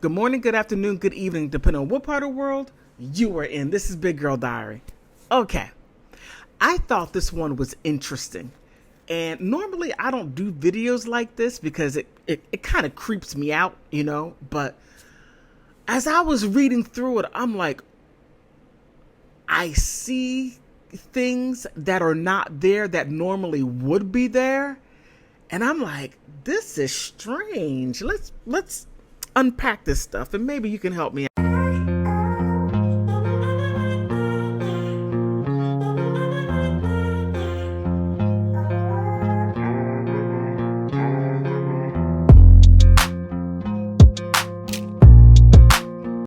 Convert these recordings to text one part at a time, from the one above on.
Good morning, good afternoon, good evening, depending on what part of the world you are in. This is Big Girl Diary. Okay, I thought this one was interesting. And normally I don't do videos like this because it kind of creeps me out, But as I was reading through it, I'm like, I see things that are not there that normally would be there. And I'm like, this is strange. Let's unpack this stuff and maybe you can help me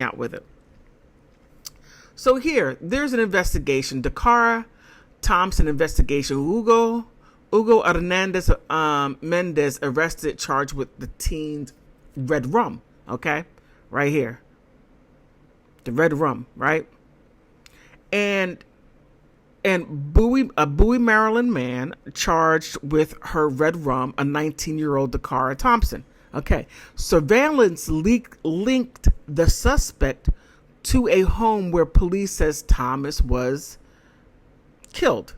out with it. So there's an investigation. Dacara Thompson investigation. Hugo Hernandez Mendez arrested, charged with the teen's red rum. Okay, right here. The red rum, right? And a Bowie, Maryland man charged with her red rum, a 19-year-old Dacara Thompson. Okay, surveillance linked the suspect to a home where police says Thomas was killed.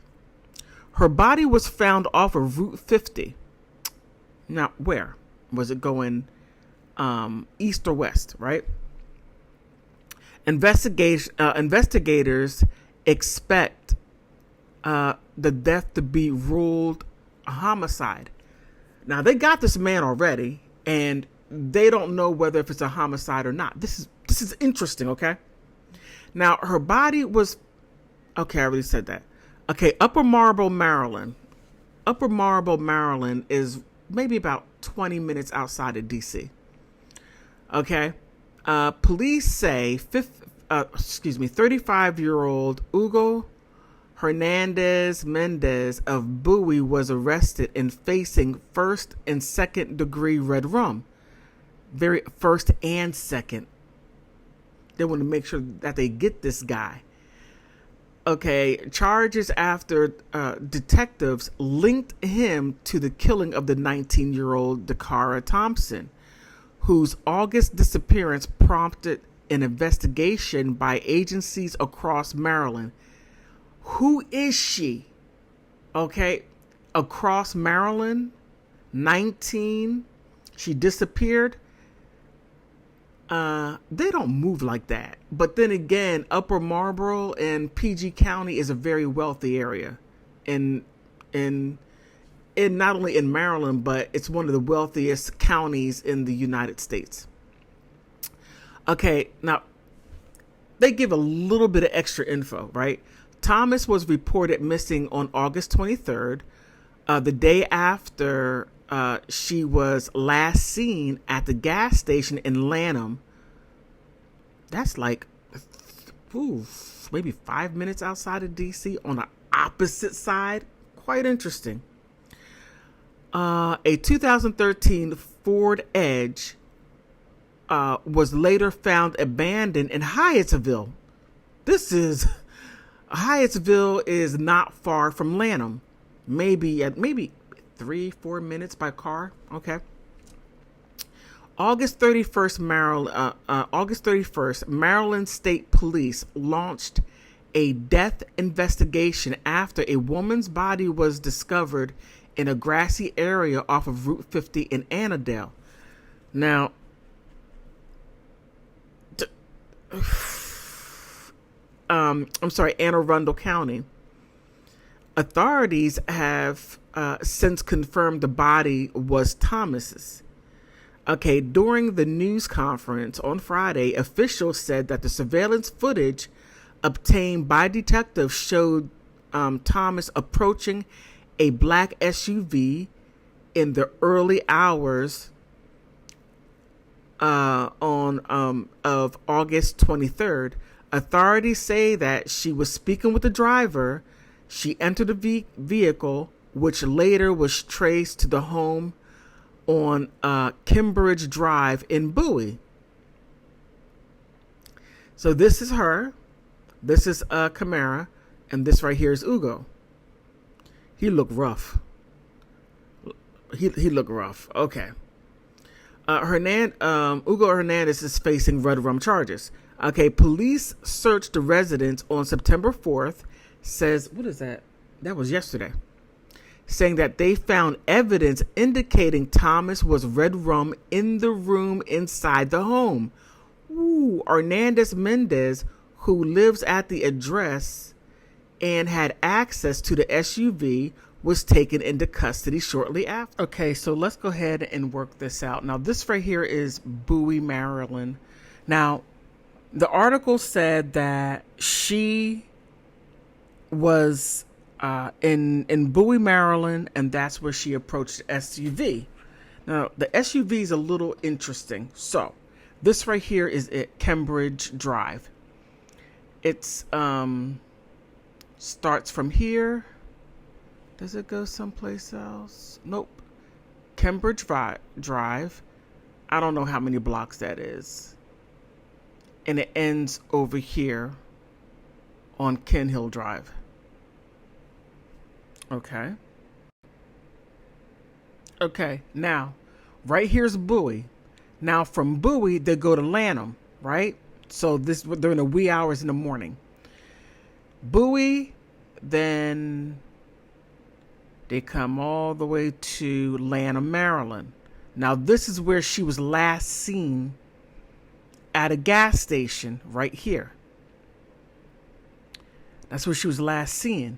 Her body was found off of Route 50. Now, where was it going? East or west, right? Investigators expect the death to be ruled a homicide. Now, they got this man already, and they don't know whether if it's a homicide or not. This is interesting, okay? Now, her body was... Okay, I already said that. Okay, Upper Marlboro, Maryland. Upper Marlboro, Maryland is maybe about 20 minutes outside of D.C. Okay, police say 35-year-old Hugo Hernandez Mendez of Bowie was arrested and facing first and second degree red rum. Very first and second. They want to make sure that they get this guy. Okay, charges after detectives linked him to the killing of the 19-year-old Dacara Thompson, whose August disappearance prompted an investigation by agencies across Maryland. Who is she? Okay, across Maryland, 19, she disappeared. They don't move like that. But then again, Upper Marlboro and PG County is a very wealthy area in not only in Maryland, but it's one of the wealthiest counties in the United States. Okay, now they give a little bit of extra info, right? Thomas was reported missing on August 23rd, the day after she was last seen at the gas station in Lanham. That's like maybe 5 minutes outside of D.C. on the opposite side. Quite interesting. A 2013 Ford Edge was later found abandoned in Hyattsville. Hyattsville is not far from Lanham. Maybe 3-4 minutes by car. Okay. August 31st, Maryland State Police launched a death investigation after a woman's body was discovered in a grassy area off of Route 50 in Annandale. Now, Anne Arundel County. Authorities have since confirmed the body was Thomas's. Okay, during the news conference on Friday, officials said that the surveillance footage obtained by detectives showed Thomas approaching a black SUV in the early hours of August 23rd. Authorities say that she was speaking with the driver. She entered the vehicle, which later was traced to the home on Kimbridge Drive in Bowie. So this is her. This is Camara. And this right here is Hugo. He looked rough. He looked rough. Okay. Hugo Hernandez is facing red rum charges. Okay, police searched the residence on September 4th. Says, what is that? That was yesterday. Saying that they found evidence indicating Thomas was red rum in the room inside the home. Ooh, Hernandez Mendez, who lives at the address and had access to the SUV, was taken into custody shortly after. Okay, so let's go ahead and work this out. Now, this right here is Bowie, Maryland. Now, the article said that she was in Bowie, Maryland, and that's where she approached the SUV. Now, the SUV is a little interesting. So, this right here is at Cambridge Drive. It's starts from here. Does it go someplace else? Nope. Cambridge Drive. I don't know how many blocks that is. And it ends over here on Ken Hill Drive. Okay. Okay, now, right here's Bowie. Now, from Bowie, they go to Lanham, right? So they're in the wee hours in the morning. Bowie, then they come all the way to Lanham, Maryland. Now, this is where she was last seen at a gas station right here. That's where she was last seen.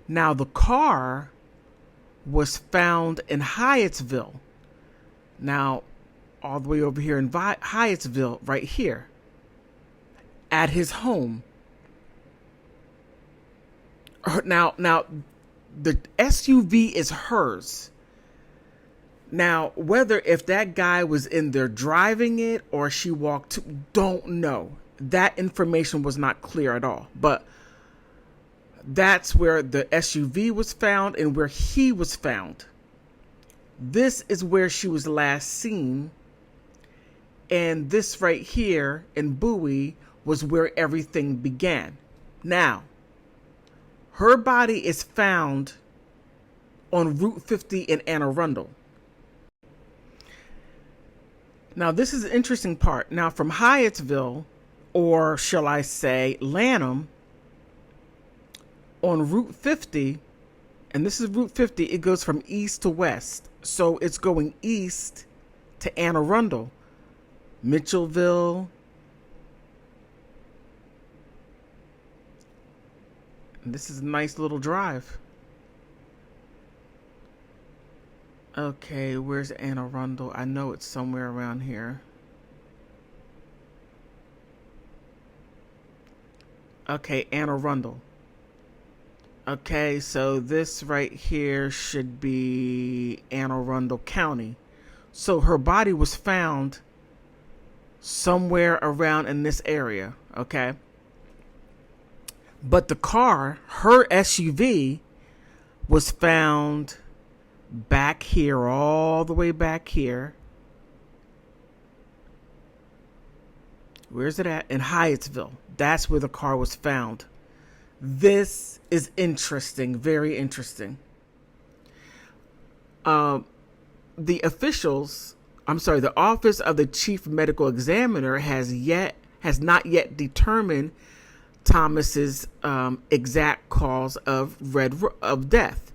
Now, the car was found in Hyattsville. Now, all the way over here in Hyattsville, right here, at his home. Now, the SUV is hers. Now, whether if that guy was in there driving it or she walked to, don't know. That information was not clear at all. But that's where the SUV was found and where he was found. This is where she was last seen. And this right here in Bowie was where everything began. Now, her body is found on Route 50 in Anne Arundel. Now, this is an interesting part. Now, from Hyattsville, or shall I say Lanham, on Route 50, and this is Route 50, it goes from east to west. So it's going east to Anne Arundel, Mitchellville. And this is a nice little drive. Okay, where's Anne Arundel? I know it's somewhere around here. Okay, Anne Arundel. Okay, so this right here should be Anne Arundel County. So her body was found somewhere around in this area, okay? But the car, her SUV, was found back here, all the way back here. Where's it at? In Hyattsville. That's where the car was found. This is interesting, very interesting. The Office of the Chief Medical Examiner has not yet determined Thomas's exact cause of death,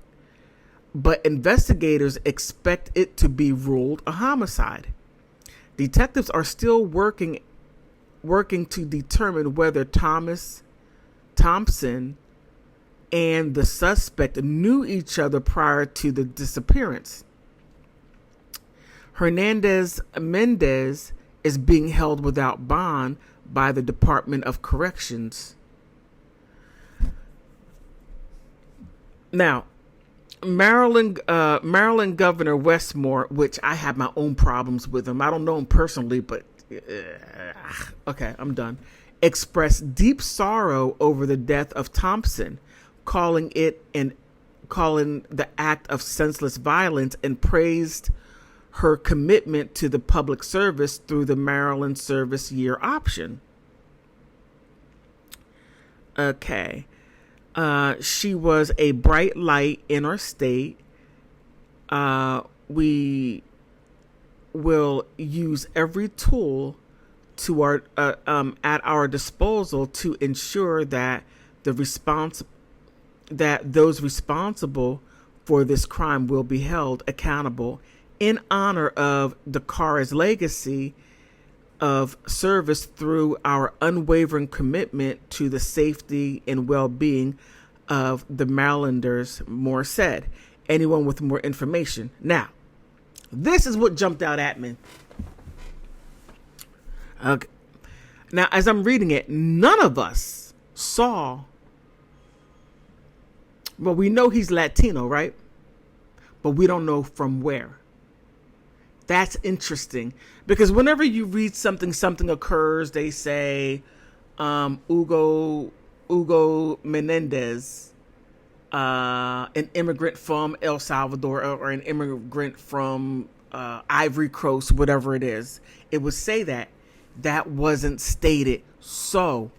but investigators expect it to be ruled a homicide. Detectives are still working to determine whether Thompson and the suspect knew each other prior to the disappearance. Hernandez Mendez is being held without bond by the Department of Corrections. Now, Maryland Governor Westmore, which I have my own problems with him. I don't know him personally, but okay, I'm done. Expressed deep sorrow over the death of Thompson, calling the act of senseless violence, and praised her commitment to the public service through the Maryland Service Year option. Okay. She was a bright light in our state. We will use every tool to our at our disposal to ensure that those responsible for this crime will be held accountable in honor of Dacara's legacy of service through our unwavering commitment to the safety and well-being of the Marylanders. More said. Anyone with more information. Now, this is what jumped out at me. Okay. Now, as I'm reading it, none of us saw. Well, we know he's Latino, right? But we don't know from where. That's interesting, because whenever you read something occurs, they say Hugo Menendez, an immigrant from El Salvador or an immigrant from Ivory Coast, whatever it is. It would say that wasn't stated. So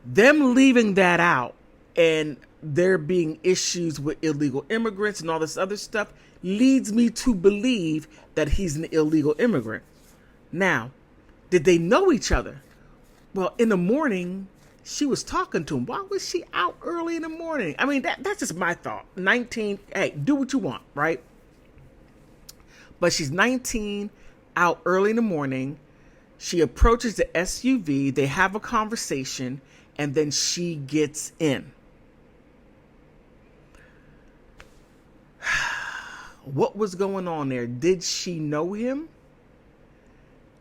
them leaving that out and there being issues with illegal immigrants and all this other stuff leads me to believe that he's an illegal immigrant. Now, did they know each other? Well, in the morning, she was talking to him. Why was she out early in the morning? I mean, that's just my thought. 19, hey, do what you want, right? But she's 19, out early in the morning. She approaches the SUV. They have a conversation, and then she gets in. What was going on there? Did she know him?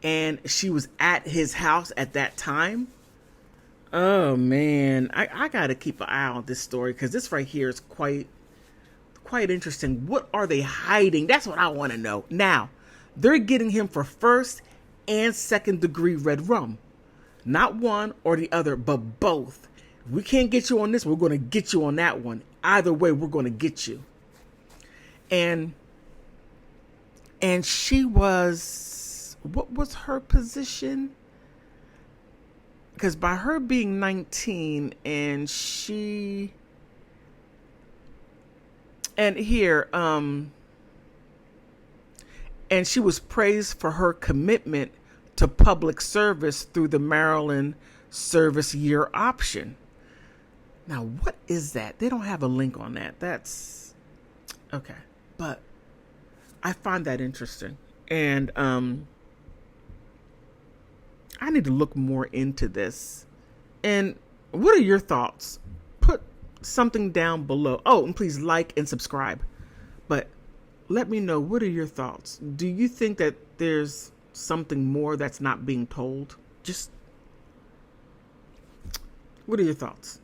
And she was at his house at that time? Oh, man. I got to keep an eye on this story, because this right here is quite interesting. What are they hiding? That's what I want to know. Now, they're getting him for first and second degree red rum. Not one or the other, but both. If we can't get you on this, we're going to get you on that one. Either way, we're going to get you. And she was, what was her position? Because by her being 19 and she, and here, and she was praised for her commitment to public service through the Maryland Service Year option. Now, what is that? They don't have a link on that. That's okay. But I find that interesting. And I need to look more into this. And what are your thoughts? Put something down below. Oh, and please like and subscribe. But let me know, what are your thoughts? Do you think that there's something more that's not being told? Just, what are your thoughts?